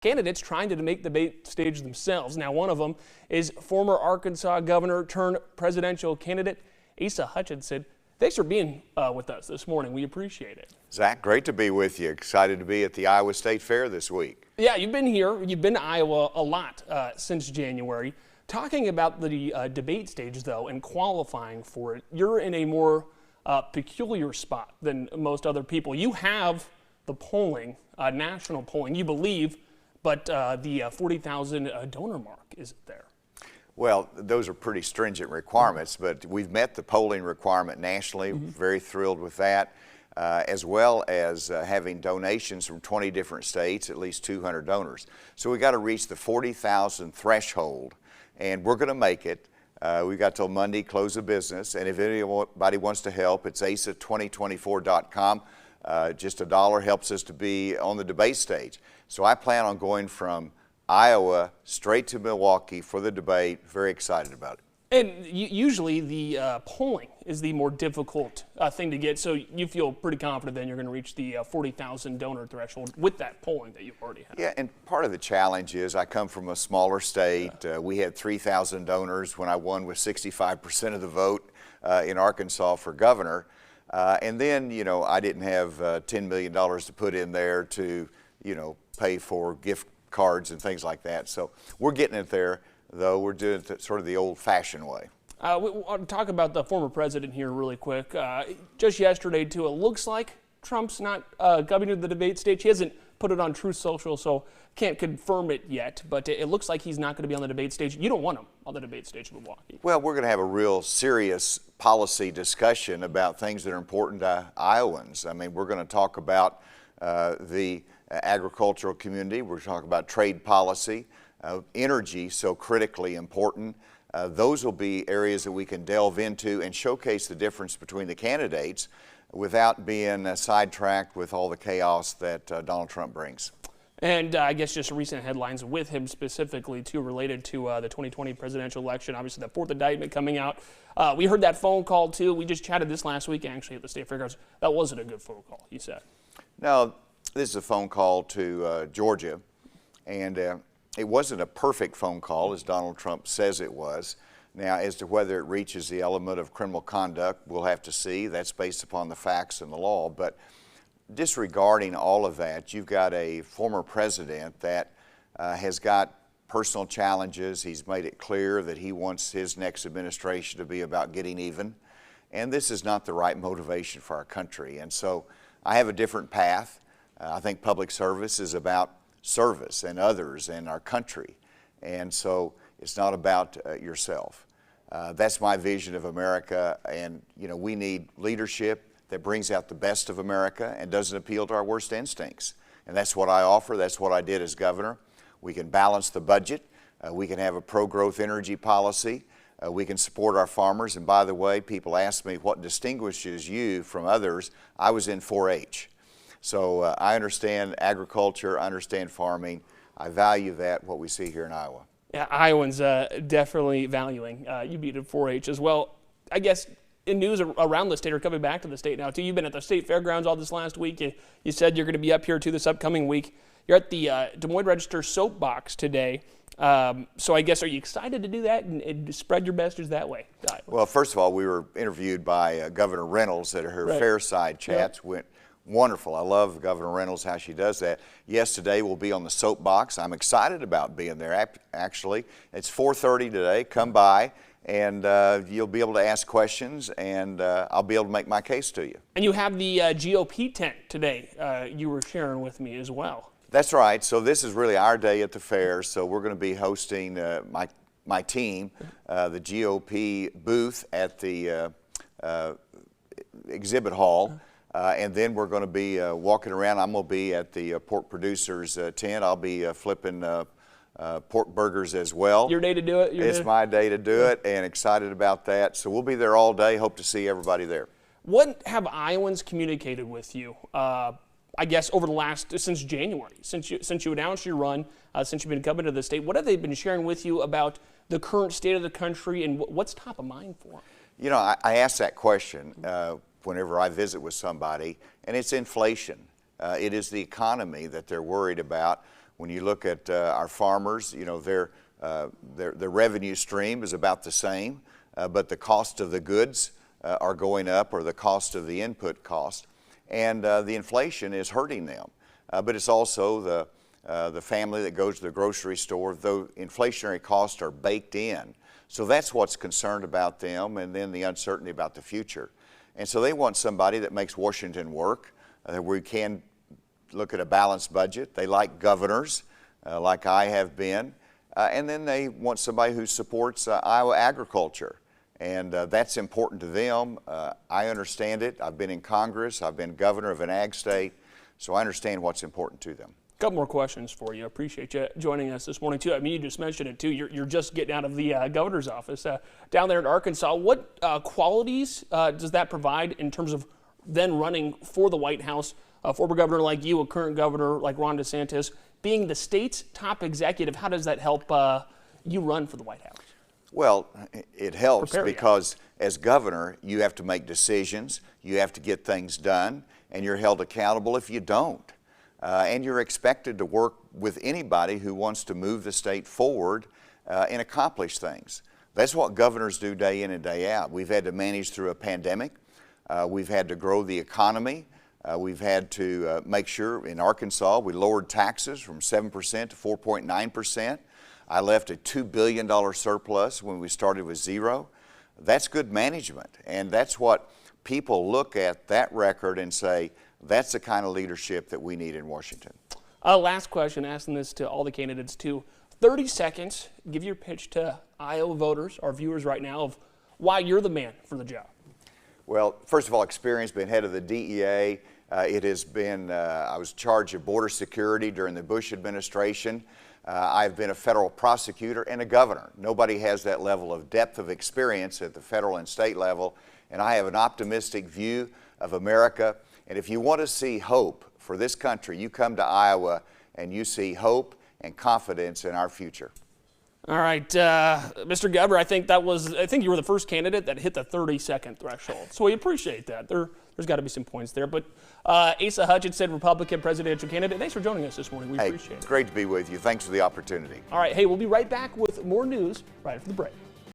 candidates trying to make the debate stage themselves. Now, one of them is former Arkansas governor turned presidential candidate Asa Hutchinson. Thanks for being with us this morning. We appreciate it. Zach, great to be with you. Excited to be at the Iowa State Fair this week. Yeah, you've been here. You've been to Iowa a lot since January. Talking about the debate stage, though, and qualifying for it, you're in a more peculiar spot than most other people. You have the polling, national polling, you believe, but the 40,000 donor mark isn't there. Well, those are pretty stringent requirements, but we've met the polling requirement nationally. Very thrilled with that, as well as having donations from 20 different states, at least 200 donors. So we got to reach the 40,000 threshold, and we're going to make it. We've got till Monday, close of business, and if anybody wants to help, it's asa2024.com. Just $1 helps us to be on the debate stage. So I plan on going from Iowa straight to Milwaukee for the debate. Very excited about it. And usually the polling is the more difficult thing to get, so you feel pretty confident then you're going to reach the 40,000 donor threshold with that polling that you've already had. Yeah, and part of the challenge is I come from a smaller state. We had 3,000 donors when I won with 65% of the vote in Arkansas for governor. And then, you know, I didn't have $10 million to put in there to, you know, pay for gift cards and things like that. So we're getting it there, though. We're doing it sort of the old-fashioned way. We want to talk about the former president here really quick. Just yesterday, too, it looks like Trump's not coming to the debate stage. He hasn't put it on Truth Social, so can't confirm it yet, but it looks like he's not going to be on the debate stage. You don't want him on the debate stage in Milwaukee. Well, we're going to have a real serious policy discussion about things that are important to Iowans. I mean, we're going to talk about the agricultural community. We're talking about trade policy, energy, so critically important. Those will be areas that we can delve into and showcase the difference between the candidates without being sidetracked with all the chaos that Donald Trump brings. And I guess just recent headlines with him specifically, too, related to the 2020 presidential election. Obviously, the fourth indictment coming out. We heard that phone call, too. We just chatted this last week, actually, at the State Fairgrounds. That wasn't a good phone call, he said. No, this is a phone call to Georgia, and it wasn't a perfect phone call, as Donald Trump says it was. Now, as to whether it reaches the element of criminal conduct, we'll have to see. That's based upon the facts and the law. But disregarding all of that, you've got a former president that has got personal challenges. He's made it clear that he wants his next administration to be about getting even. And this is not the right motivation for our country. And so I have a different path. I think public service is about service and others and our country. And so it's not about yourself. That's my vision of America. And, you know, we need leadership that brings out the best of America and doesn't appeal to our worst instincts. And that's what I offer. That's what I did as governor. We can balance the budget. We can have a pro-growth energy policy. We can support our farmers. And by the way, people ask me what distinguishes you from others. I was in 4-H. So I understand agriculture, I understand farming. I value that, what we see here in Iowa. Yeah, Iowans definitely valuing you being in 4-H as well. I guess in news around the state or coming back to the state now, too. You've been at the State Fairgrounds all this last week. You said you're going to be up here, too, this upcoming week. You're at the Des Moines Register Soapbox today. So I guess, are you excited to do that and spread your message that way? Well, first of all, we were interviewed by Governor Reynolds at her Fairside chats. Yep. Went wonderful. I love Governor Reynolds, how she does that. Yes, today we'll be on the soapbox. I'm excited about being there, actually. It's 4:30 today. Come by, and you'll be able to ask questions, and I'll be able to make my case to you. And you have the GOP tent today you were sharing with me as well. That's right. So this is really our day at the fair. So we're going to be hosting my team, the GOP booth at the exhibit hall. And then we're going to be walking around. I'm going to be at the pork producers tent. I'll be flipping pork burgers as well. Your day to do it? It's my day to do it, and excited about that. So we'll be there all day. Hope to see everybody there. What have Iowans communicated with you, I guess, over the last, since January, since you announced your run, since you've been coming to the state? What have they been sharing with you about the current state of the country, and what's top of mind for them? You know, I ask that question whenever I visit with somebody, and it's inflation. It is the economy that they're worried about. When you look at our farmers, their revenue stream is about the same, but the cost of the goods are going up, or the cost of the input cost, and the inflation is hurting them. But it's also the family that goes to the grocery store. Though inflationary costs are baked in, so that's what's concerned about them, and then the uncertainty about the future. And so they want somebody that makes Washington work, where we can look at a balanced budget. They like governors, like I have been, and then they want somebody who supports Iowa agriculture. And that's important to them. I understand it. I've been in Congress. I've been governor of an ag state, so I understand what's important to them. A couple more questions for you. I appreciate you joining us this morning, too. I mean, you just mentioned it, too. You're just getting out of the governor's office down there in Arkansas. What qualities does that provide in terms of then running for the White House? A former governor like you, a current governor like Ron DeSantis, being the state's top executive, how does that help you run for the White House? Well, it helps because as governor, you have to make decisions, you have to get things done, and you're held accountable if you don't. And you're expected to work with anybody who wants to move the state forward and accomplish things. That's what governors do day in and day out. We've had to manage through a pandemic. We've had to grow the economy. We've had to make sure in Arkansas we lowered taxes from 7% to 4.9%. I left a $2 billion surplus when we started with zero. That's good management, and that's what people look at that record and say, that's the kind of leadership that we need in Washington. Last question, asking this to all the candidates too. 30 seconds, give your pitch to Iowa voters, our viewers right now, of why you're the man for the job. Well, first of all, experience, been head of the DEA. It has been, I was charged of border security during the Bush administration. I've been a federal prosecutor and a governor. Nobody has that level of depth of experience at the federal and state level, and I have an optimistic view of America. And if you want to see hope for this country, you come to Iowa and you see hope and confidence in our future. All right, Mr. Governor, I think you were the first candidate that hit the 30-second threshold. So we appreciate that. There's got to be some points there. But Asa Hutchinson, Republican presidential candidate, thanks for joining us this morning. We appreciate it. Great to be with you. Thanks for the opportunity. All right, hey, we'll be right back with more news right after the break.